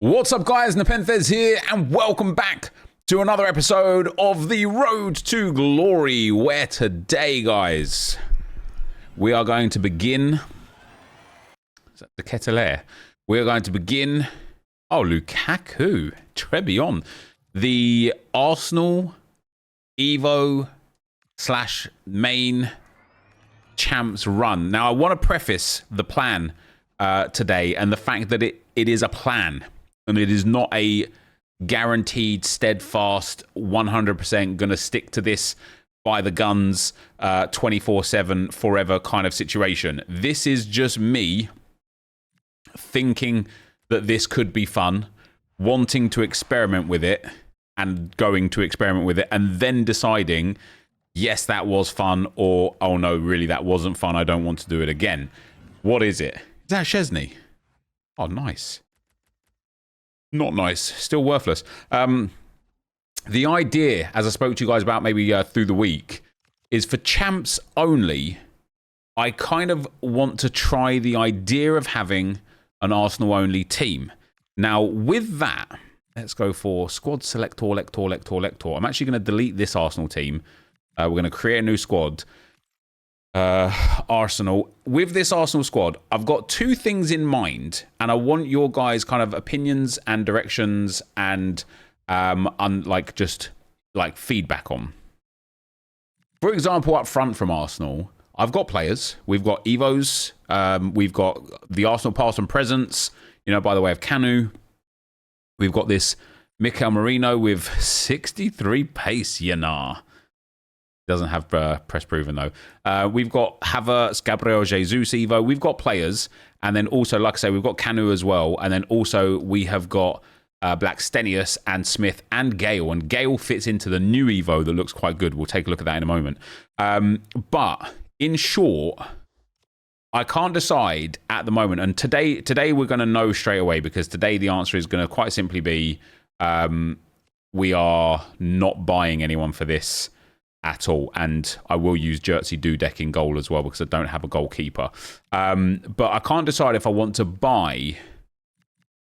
What's up guys, NepentheZ here and welcome back to another episode of the Road to Glory, where today guys we are going to begin, is that the Ketelaire? We are going to begin, oh Lukaku, Trebion, the Arsenal Evo slash main champs run. Now I want to preface the plan today and the fact that it is a plan. And it is not a guaranteed, steadfast, 100% going to stick to this by the guns 24/7 forever kind of situation. This is just me thinking that this could be fun, wanting to experiment with it and going to experiment with it and then deciding, yes, that was fun, or oh no, really, that wasn't fun. I don't want to do it again. What is it? Is that Chesney? Oh, nice. Not nice. Still worthless. The idea, as I spoke to you guys about maybe through the week, is for champs only. I kind of want to try the idea of having an Arsenal only team. Now, with that, let's go for squad selector. I'm actually going to delete this Arsenal team. We're going to create a new squad. Arsenal. With this Arsenal squad, I've got two things in mind, and I want your guys' kind of opinions and directions and just feedback on. For example, up front from Arsenal, I've got players. We've got Evos. We've got the Arsenal past and presents, you know, by the way of Canu. We've got this Mikel Merino with 63 pace, Doesn't have press proven though. We've got Havertz, Gabriel Jesus, Evo. We've got players, and then also, like I say, we've got Canu as well, and then also we have got Blackstenius and Smith and Gale, and Gale fits into the new Evo that looks quite good. We'll take a look at that in a moment. But in short, I can't decide at the moment, and today we're going to know straight away, because today the answer is going to quite simply be we are not buying anyone for this at all, and I will use Jerzy Dudek in goal as well because I don't have a goalkeeper. But I can't decide if I want to buy,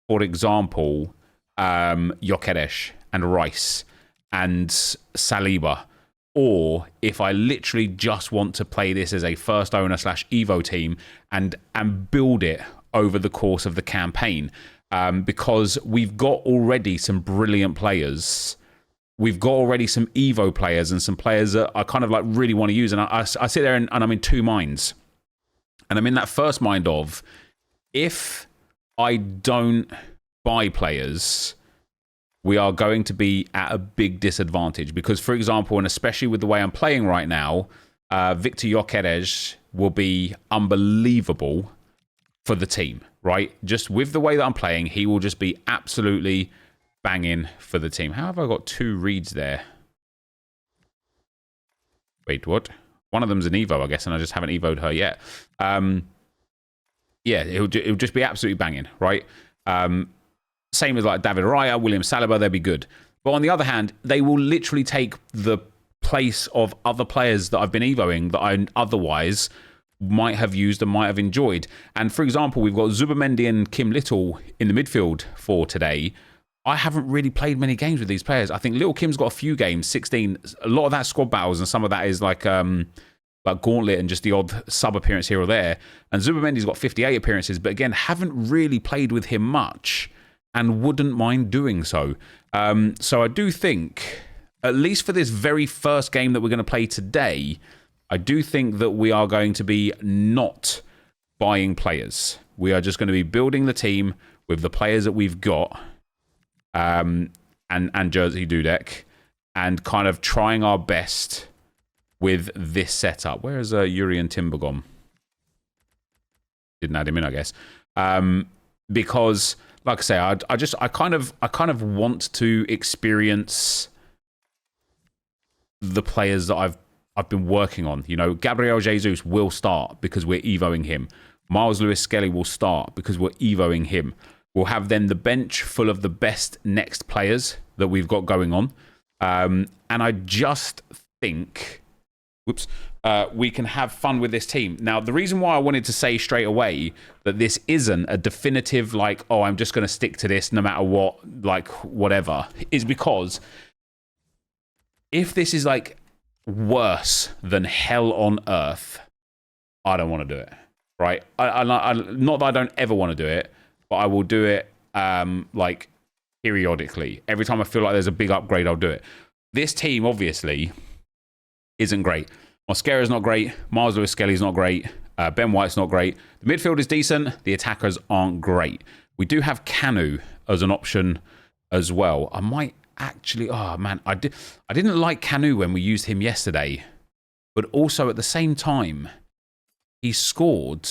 for example, Gyökeres and Rice and Saliba, or if I literally just want to play this as a first owner slash Evo team and build it over the course of the campaign, because we've got already some brilliant players. We've got already some Evo players and some players that I kind of like really want to use. And I sit there and I'm in two minds. And I'm in that first mind of, if I don't buy players, we are going to be at a big disadvantage. Because, for example, and especially with the way I'm playing right now, Victor Gyökeres will be unbelievable for the team, right? Just with the way that I'm playing, he will just be absolutely banging for the team. How have I got two reads there? Wait, what? One of them's an Evo, I guess, and I just haven't Evo'd her yet. Yeah, it'll just be absolutely banging, right? Same as like David Raya, William Saliba, they'll be good. But on the other hand, they will literally take the place of other players that I've been Evoing that I otherwise might have used and might have enjoyed. And for example, we've got Zubimendi and Kim Little in the midfield for today. I haven't really played many games with these players. I think Little Kim's got a few games, 16. A lot of that squad battles, and some of that is like Gauntlet and just the odd sub appearance here or there. And Zubimendi's got 58 appearances, but again, haven't really played with him much and wouldn't mind doing so. So I do think, at least for this very first game that we're going to play today, I do think that we are going to be not buying players. We are just going to be building the team with the players that we've got. And Jerzy Dudek, and kind of trying our best with this setup. Where is Yuri and Timber gone? Didn't add him in, I guess. Because, like I say, I kind of want to experience the players that I've been working on. You know, Gabriel Jesus will start because we're Evoing him. Miles Lewis-Skelly will start because we're Evoing him. We'll have then the bench full of the best next players that we've got going on. And I just think... Whoops. we can have fun with this team. Now, the reason why I wanted to say straight away that this isn't a definitive, like, oh, I'm just going to stick to this no matter what, like, whatever, is because if this is, like, worse than hell on earth, I don't want to do it, right? Not that I don't ever want to do it, but I will do it, like, periodically. Every time I feel like there's a big upgrade, I'll do it. This team, obviously, isn't great. Mosquera's not great. Miles Lewis-Skelly's not great. Ben White's not great. The midfield is decent. The attackers aren't great. We do have Kanu as an option as well. I might actually... Oh, man. I didn't like Kanu when we used him yesterday. But also, at the same time, he scored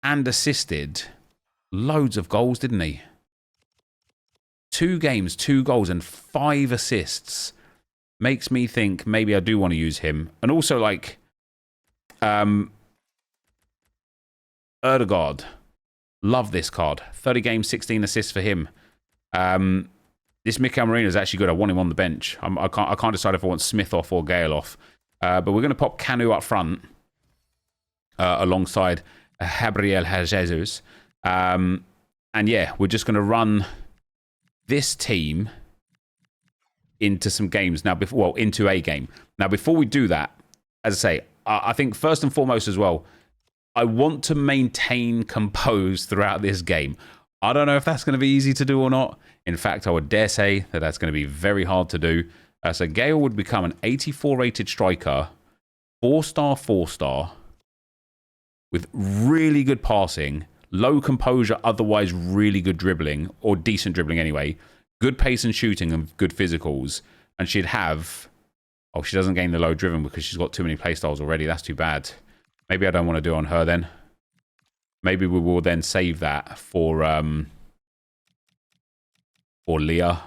and assisted loads of goals, didn't he? 2 games, 2 goals, and 5 assists. Makes me think maybe I do want to use him. And also, like, Erdegaard. Love this card. 30 games, 16 assists for him. This Mikel Merino is actually good. I want him on the bench. I can't decide if I want Smith off or Gale off. But we're going to pop Kanu up front alongside Gabriel Jesus. And yeah, we're just going to run this team into some games now. Into a game. Now, before we do that, as I say, I think first and foremost as well, I want to maintain compose throughout this game. I don't know if that's going to be easy to do or not. In fact, I would dare say that that's going to be very hard to do. So Gale would become an 84 rated striker, 4-star, 4-star, with really good passing, low composure, otherwise really good dribbling, or decent dribbling anyway, good pace and shooting, and good physicals. And she'd have... Oh, she doesn't gain the low driven because she's got too many playstyles already. That's too bad. Maybe I don't want to do it on her then. Maybe we will then save that for Leah.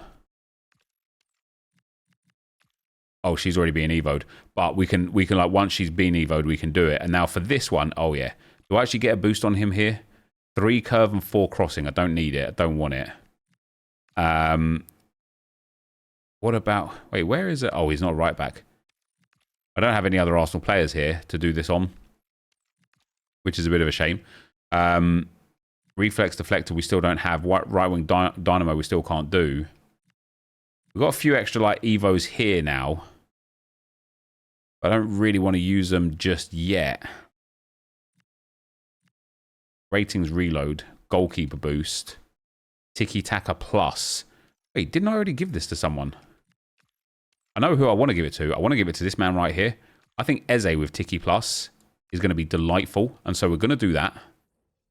Oh, she's already being evoed. But we can like, once she's been evoed, we can do it. And now for this one, oh yeah. Do I actually get a boost on him here? 3 curve and 4 crossing. I don't need it. I don't want it. What about... Wait, where is it? Oh, he's not right back. I don't have any other Arsenal players here to do this on, which is a bit of a shame. Reflex deflector we still don't have. Right wing dynamo we still can't do. We've got a few extra like evos here now. I don't really want to use them just yet. Ratings reload. Goalkeeper boost. Tiki Taka plus. Wait, didn't I already give this to someone? I know who I want to give it to. I want to give it to this man right here. I think Eze with Tiki plus is going to be delightful. And so we're going to do that.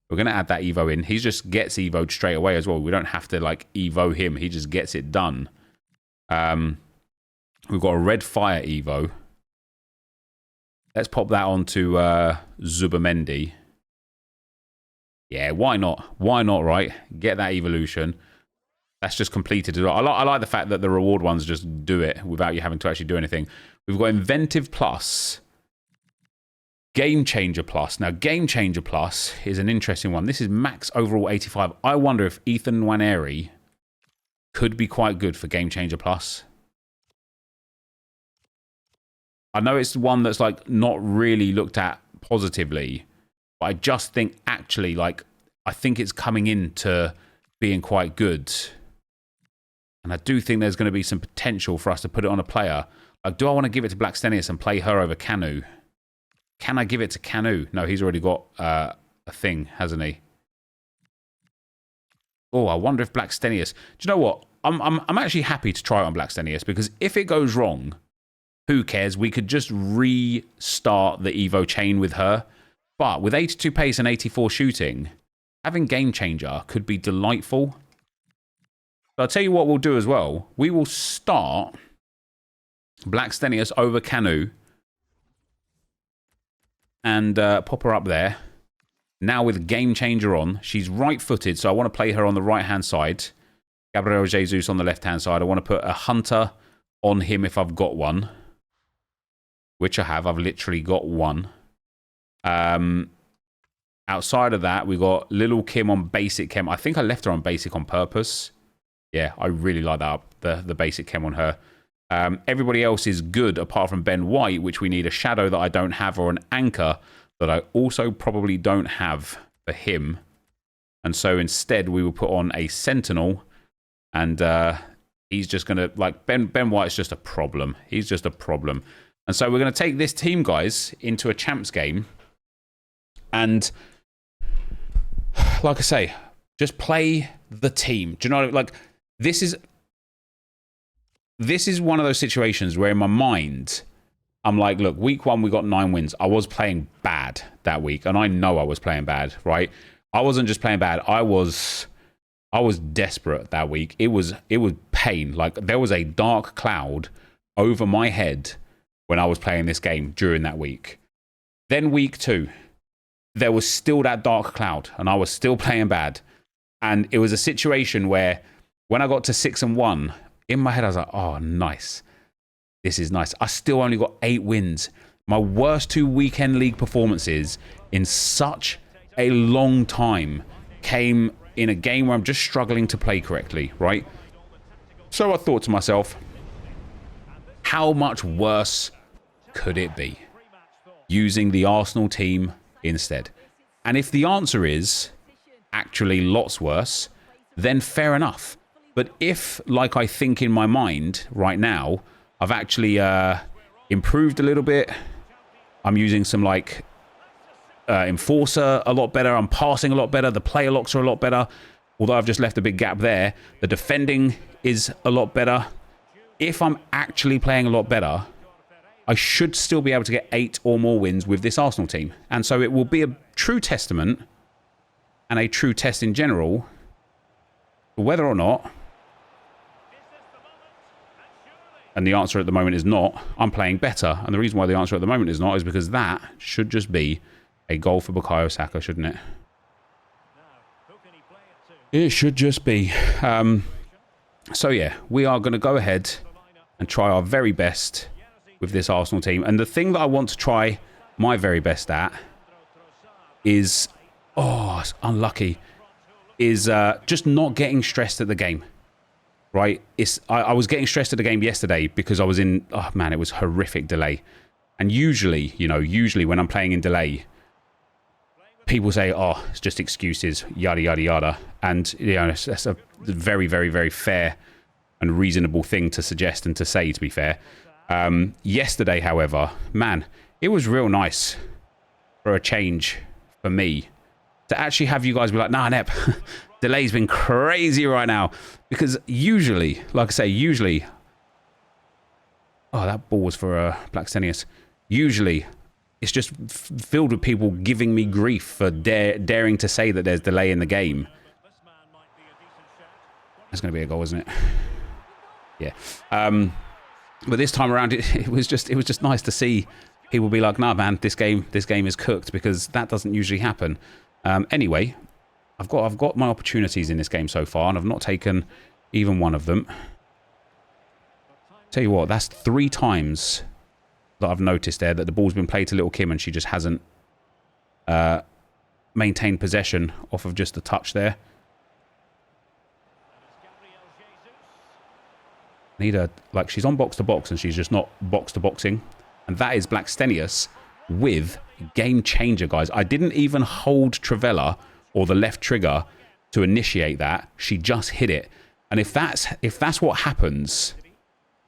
We're going to add that evo in. He just gets evoed straight away as well. We don't have to like evo him. He just gets it done. We've got a red fire evo. Let's pop that onto Zubamendi. Yeah, why not? Why not, right? Get that evolution. That's just completed as well. I like the fact that the reward ones just do it without you having to actually do anything. We've got Inventive Plus. Game Changer Plus. Now, Game Changer Plus is an interesting one. This is max overall 85. I wonder if Ethan Nwaneri could be quite good for Game Changer Plus. I know it's one that's like not really looked at positively, but I just think actually like I think it's coming into being quite good. And I do think there's going to be some potential for us to put it on a player. Like, do I want to give it to Blackstenius and play her over Kanu? Can I give it to Kanu? No, he's already got a thing, hasn't he? Oh, I wonder if Blackstenius... Do you know what? I'm actually happy to try it on Blackstenius because if it goes wrong, who cares? We could just restart the Evo chain with her. But with 82 pace and 84 shooting, having Game Changer could be delightful. So I'll tell you what we'll do as well. We will start Blackstenius over Kanu and pop her up there. Now with Game Changer on. She's right-footed, so I want to play her on the right-hand side. Gabriel Jesus on the left-hand side. I want to put a Hunter on him if I've got one. Which I have. I've literally got one. Outside of that, we got Little Kim on basic chem. I think I left her on basic on purpose. Yeah, I really like that. The basic chem on her. Everybody else is good apart from Ben White, which we need a shadow that I don't have or an anchor that I also probably don't have for him. And so instead we will put on a sentinel, and he's just going to, like, Ben White's just a problem. He's just a problem. And so we're going to take this team, guys, into a champs game. And like I say, just play the team. Do you know, like, this is one of those situations where in my mind, I'm like, look, week 1, we got 9 wins. I was playing bad that week, and I know I was playing bad, right? I wasn't just playing bad. I was desperate that week. It was pain. Like, there was a dark cloud over my head when I was playing this game during that week. Then week 2, there was still that dark cloud, and I was still playing bad. And it was a situation where when I got to 6-1, in my head, I was like, oh, nice. This is nice. I still only got 8 wins. My worst 2 weekend league performances in such a long time came in a game where I'm just struggling to play correctly, right? So I thought to myself, how much worse could it be using the Arsenal team instead? And if the answer is actually lots worse, then fair enough. But if, like I think in my mind right now, I've actually improved a little bit, I'm using some, like, enforcer a lot better, I'm passing a lot better, the player locks are a lot better, although I've just left a big gap there. The defending is a lot better. If I'm actually playing a lot better, I should still be able to get 8 or more wins with this Arsenal team. And so it will be a true testament and a true test in general for whether or not, and the answer at the moment is not, I'm playing better. And the reason why the answer at the moment is not is because that should just be a goal for Bukayo Saka, shouldn't it? It should just be. So yeah, we are going to go ahead and try our very best with this Arsenal team. And the thing that I want to try my very best at is, oh, it's unlucky, is just not getting stressed at the game. Right? I was getting stressed at the game yesterday because I was in, oh man, it was horrific delay. And usually, you know, when I'm playing in delay, people say, oh, it's just excuses, yada, yada, yada. And, you know, that's a very, very, very fair and reasonable thing to suggest and to say, to be fair. Yesterday, however, man, it was real nice for a change for me to actually have you guys be like, nah, Nep, delay's been crazy right now. Because usually, like I say, usually, oh, that ball was for Blackstenius. Usually, it's just filled with people giving me grief for daring to say that there's delay in the game. That's going to be a goal, isn't it? Yeah. But this time around, it was just nice to see people be like, nah, man, this game is cooked, because that doesn't usually happen. Anyway, I've got my opportunities in this game so far, and I've not taken even one of them. Tell you what, that's 3 times that I've noticed there that the ball's been played to Little Kim and she just hasn't maintained possession off of just the touch there. Need a, like, she's on box to box and she's just not box to boxing, and that is Blackstenius with game changer, guys. I didn't even hold Travella or the left trigger to initiate that. She just hit it. And if that's what happens,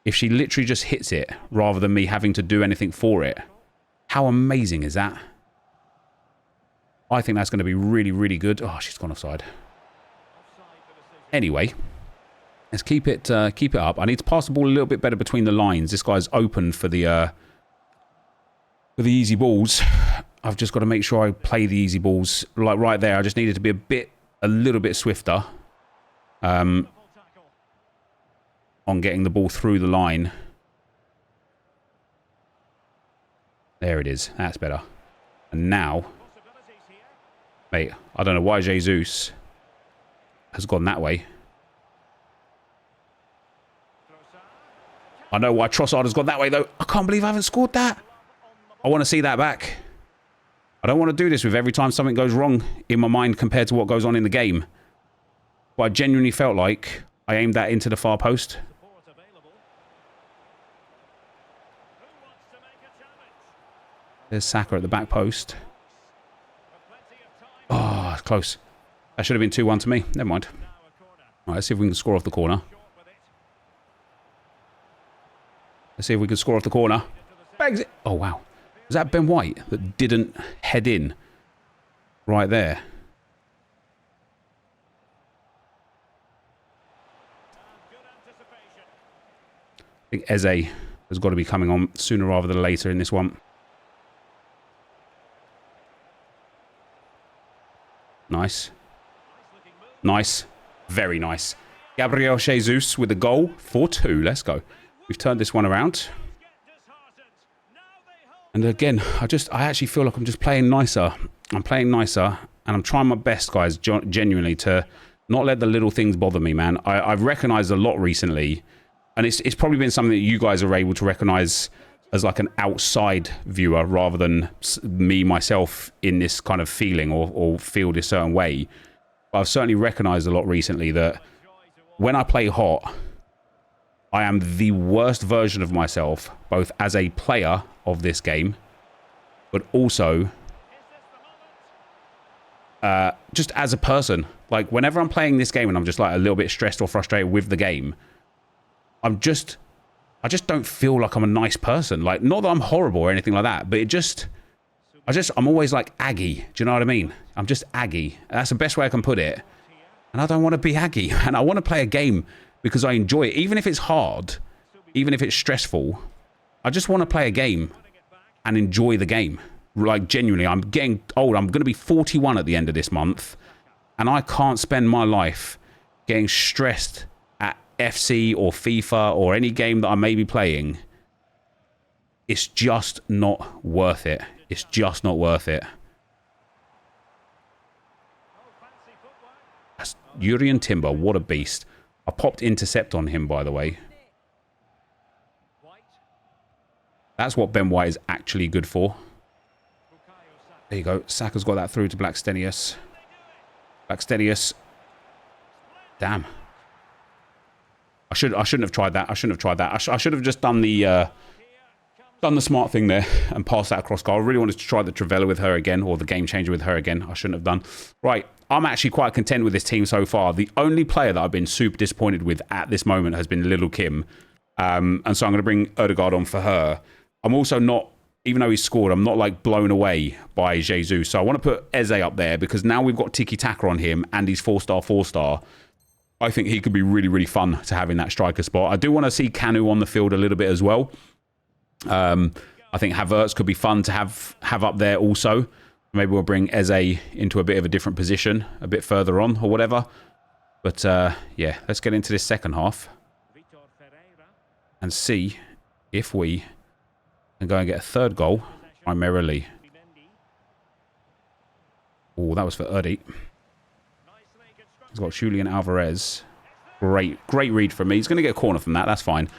if she literally just hits it rather than me having to do anything for it, how amazing is that? I think that's going to be really, really good. Oh, she's gone offside. Anyway, let's keep it up. I need to pass the ball a little bit better between the lines. This guy's open for the easy balls. I've just got to make sure I play the easy balls. Like right there, I just needed to be a little bit swifter on getting the ball through the line. There it is. That's better. And now, mate, I don't know why Jesus has gone that way. I know why Trossard has gone that way, though. I can't believe I haven't scored that. I want to see that back. I don't want to do this with every time something goes wrong in my mind compared to what goes on in the game. But I genuinely felt like I aimed that into the far post. There's Saka at the back post. Oh, it's close. That should have been 2-1 to me. Never mind. All right, let's see if we can score off the corner. Let's see if we can score off the corner. Bags it. Oh, wow. Was that Ben White that didn't head in right there? I think Eze has got to be coming on sooner rather than later in this one. Nice. Nice. Very nice. Gabriel Jesus with the goal. 4-2. Let's go. We've turned this one around. And again, I actually feel like I'm just playing nicer. I'm playing nicer. And I'm trying my best, guys, genuinely, to not let the little things bother me, man. I've recognised a lot recently. And it's probably been something that you guys are able to recognise as like an outside viewer rather than me, myself, in this kind of feeling or feel this certain way. But I've certainly recognised a lot recently that when I play hot, I am the worst version of myself, both as a player of this game, but also just as a person. Like, whenever I'm playing this game and I'm just like a little bit stressed or frustrated with the game, I just don't feel like I'm a nice person. Like, not that I'm horrible or anything like that, but I'm always like aggy. Do you know what I mean? I'm just aggy. That's the best way I can put it. And I don't want to be aggy. And I want to play a game because I enjoy it. Even if it's hard, even if it's stressful, I just want to play a game and enjoy the game. Like, genuinely, I'm getting old. I'm going to be 41 at the end of this month. And I can't spend my life getting stressed at FC or FIFA or any game that I may be playing. It's just not worth it. It's just not worth it. That's Urian Timber. What a beast. I popped intercept on him, by the way. That's what Ben White is actually good for. There you go. Saka's got that through to Blackstenius. Blackstenius. Damn. I shouldn't have tried that. I shouldn't have tried that. I should have just done the smart thing there and passed that across goal. I really wanted to try the Trivela with her again, or the game changer with her again. I shouldn't have done. Right. I'm actually quite content with this team so far. The only player that I've been super disappointed with at this moment has been Little Kim. And so I'm going to bring Odegaard on for her. I'm also not, even though he's scored, I'm not like blown away by Jesus. So I want to put Eze up there because now we've got tiki-taka on him and he's 4-star, 4-star. I think he could be really, really fun to have in that striker spot. I do want to see Kanu on the field a little bit as well. I think Havertz could be fun to have up there also. Maybe we'll bring Eze into a bit of a different position, a bit further on or whatever. But yeah, let's get into this second half and see if we can go and get a third goal primarily. Oh, that was for Erdi. He's got Julian Alvarez. Great read from me. He's going to get a corner from that. That's fine.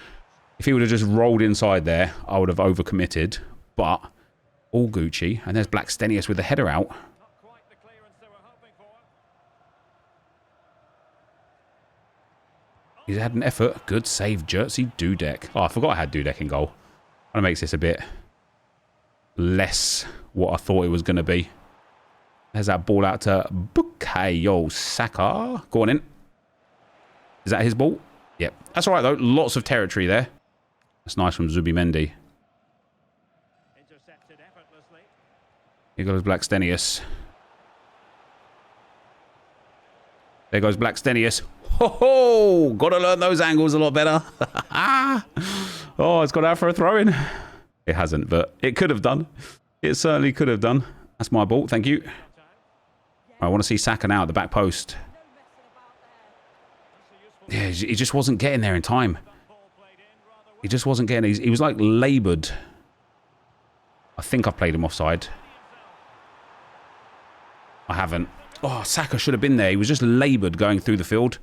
If he would have just rolled inside there, I would have overcommitted. But all Gucci. And there's Blackstenius with the header out. He's had an effort. Good save, Jerzy Dudek. Oh, I forgot I had Dudek in goal. That makes this a bit less what I thought it was going to be. There's that ball out to Bukayo Saka. Go on in. Is that his ball? Yep. That's all right, though. Lots of territory there. That's nice from Zubimendi. Here goes Blackstenius. There goes Blackstenius. Ho ho! Got to learn those angles a lot better. Oh, it's got out for a throw-in. It hasn't, but it could have done. It certainly could have done. That's my ball. Thank you. I want to see Saka now at the back post. Yeah, he just wasn't getting there in time. He just wasn't getting... He was like laboured. I think I played him offside. I haven't. Oh, Saka should have been there. He was just laboured going through the field.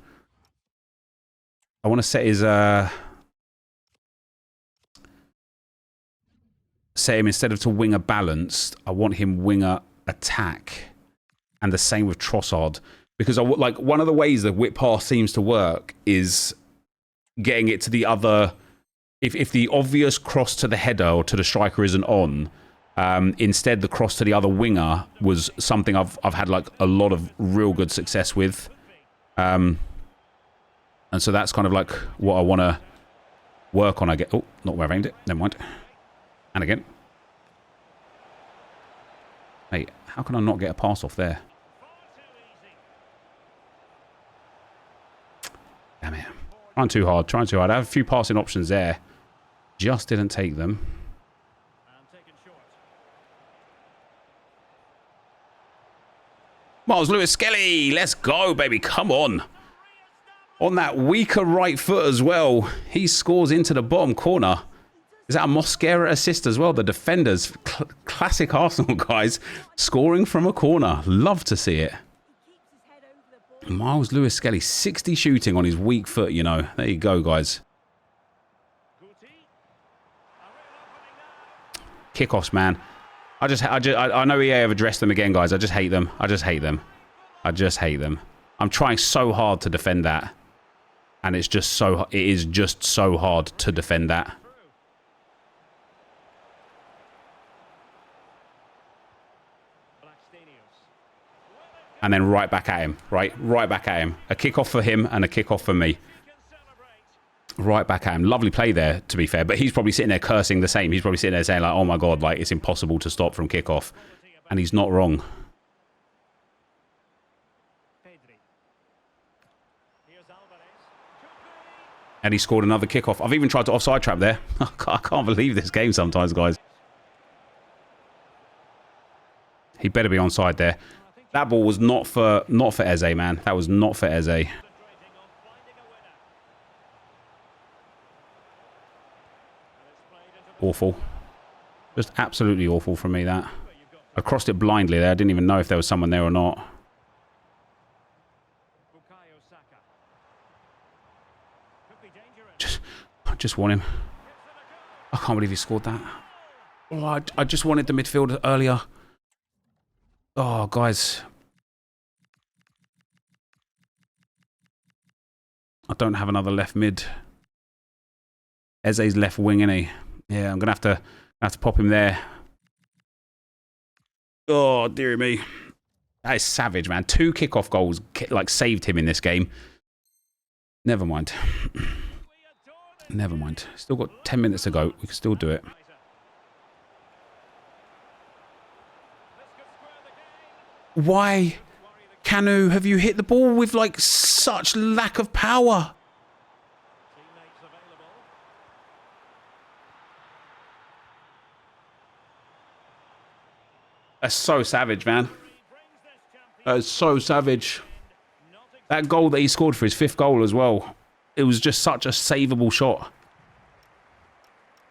I want to set his... set him instead of to winger balanced. I want him winger attack. And the same with Trossard. Because like one of the ways that whip pass seems to work is getting it to the other... If the obvious cross to the header or to the striker isn't on, Instead, the cross to the other winger was something I've had like a lot of real good success with. And so that's kind of like what I want to work on, I get. Oh, not where I aimed it. Never mind. And again. Hey, how can I not get a pass off there? Damn it. Trying too hard. Trying too hard. I have a few passing options there. Just didn't take them. Miles Lewis-Skelly. Let's go, baby. Come on. On that weaker right foot as well. He scores into the bottom corner. Is that a Mosquera assist as well? The defenders, classic Arsenal guys, scoring from a corner. Love to see it. Miles Lewis-Skelly, 60 shooting on his weak foot, you know. There you go, guys. Kickoffs, man. I know EA have addressed them again, guys. I just hate them. I just hate them. I just hate them. I'm trying so hard to defend that. And it is just so hard to defend that. And then right back at him, right back at him. A kickoff for him and a kickoff for me. Right back at him. Lovely play there, to be fair. But he's probably sitting there cursing the same. He's probably sitting there saying, like, oh my God, like, it's impossible to stop from kickoff. And he's not wrong. And he scored another kickoff. I've even tried to offside trap there. I can't believe this game sometimes, guys. He better be onside there. That ball was not for Eze, man. That was not for Eze. Awful. Just absolutely awful from me, that. I crossed it blindly there. I didn't even know if there was someone there or not. I just want him. I can't believe he scored that. Oh, I just wanted the midfield earlier. Oh, guys. I don't have another left mid. Eze's left wing, innit? Yeah, I'm going to have to pop him there. Oh, dearie me. That is savage, man. 2 kickoff goals, like, saved him in this game. Never mind. Never mind. Still got 10 minutes to go. We can still do it. Why, Canu, have you hit the ball with, like, such lack of power? That's so savage, man. That's so savage. That goal that he scored for his 5th goal as well. It was just such a savable shot.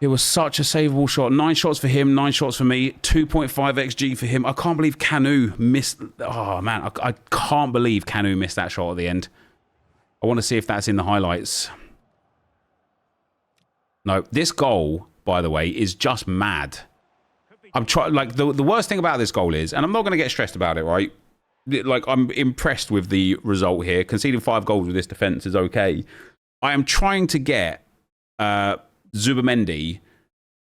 It was such a savable shot. 9 shots for him, 9 shots for me. 2.5 XG for him. I can't believe Canu missed... Oh, man. I can't believe Canu missed that shot at the end. I want to see if that's in the highlights. No, this goal, by the way, is just mad. I'm trying... Like, the worst thing about this goal is... And I'm not going to get stressed about it, right? Like, I'm impressed with the result here. Conceding 5 goals with this defence is okay. I am trying to get... Zubimendi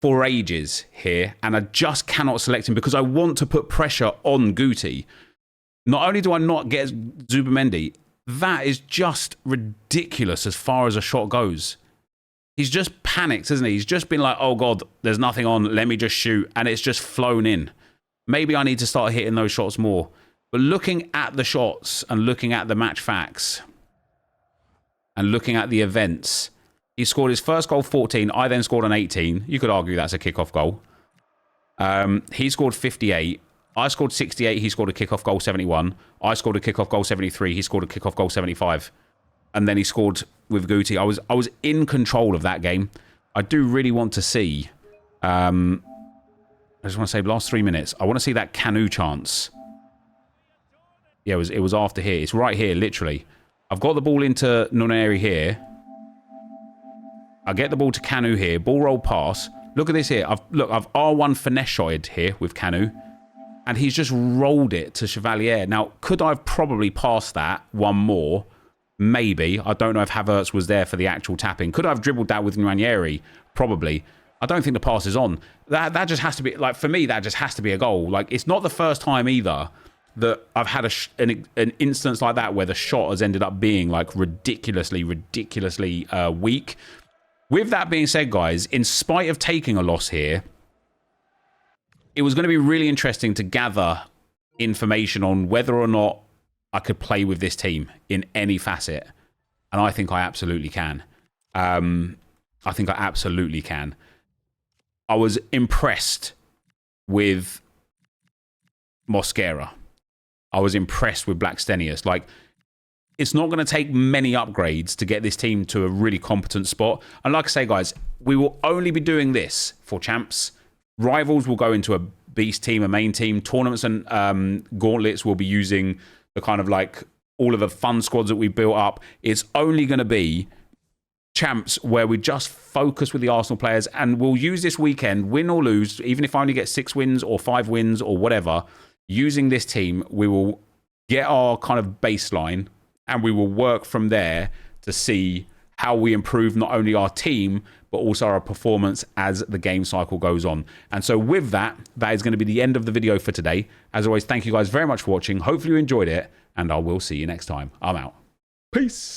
for ages here, and I just cannot select him because I want to put pressure on Guti. Not only do I not get Zubimendi, that is just ridiculous as far as a shot goes. He's just panicked, isn't he? He's just been like, oh God, there's nothing on, let me just shoot, and it's just flown in. Maybe I need to start hitting those shots more. But looking at the shots and looking at the match facts and looking at the events... He scored his first goal 14. I then scored an 18. You could argue that's a kickoff goal. He scored 58. I scored 68. He scored a kickoff goal 71. I scored a kickoff goal 73. He scored a kickoff goal 75. And then he scored with Guti. I was in control of that game. I do really want to see... I just want to say last 3 minutes. I want to see that Canu chance. Yeah, it was after here. It's right here, literally. I've got the ball into Noneri here. I get the ball to Canu here. Ball roll pass. Look at this here. I've R1 finesse shotted here with Canu. And he's just rolled it to Chevalier. Now, could I have probably passed that one more? Maybe. I don't know if Havertz was there for the actual tapping. Could I have dribbled that with Nwaneri? Probably. I don't think the pass is on. That just has to be, like, for me, that just has to be a goal. Like, it's not the first time either that I've had an instance like that where the shot has ended up being, like, ridiculously weak. With that being said, guys, in spite of taking a loss here, it was going to be really interesting to gather information on whether or not I could play with this team in any facet. And I think I absolutely can. I think I absolutely can. I was impressed with Mosquera. I was impressed with Blackstenius. Like, it's not going to take many upgrades to get this team to a really competent spot. And like I say, guys, we will only be doing this for champs. Rivals will go into a beast team, a main team. Tournaments and gauntlets will be using the kind of like all of the fun squads that we built up. It's only going to be champs where we just focus with the Arsenal players, and we'll use this weekend, win or lose, even if I only get 6 wins or 5 wins or whatever, using this team, we will get our kind of baseline and we will work from there to see how we improve not only our team, but also our performance as the game cycle goes on. And so with that, that is going to be the end of the video for today. As always, thank you guys very much for watching. Hopefully you enjoyed it, and I will see you next time. I'm out. Peace.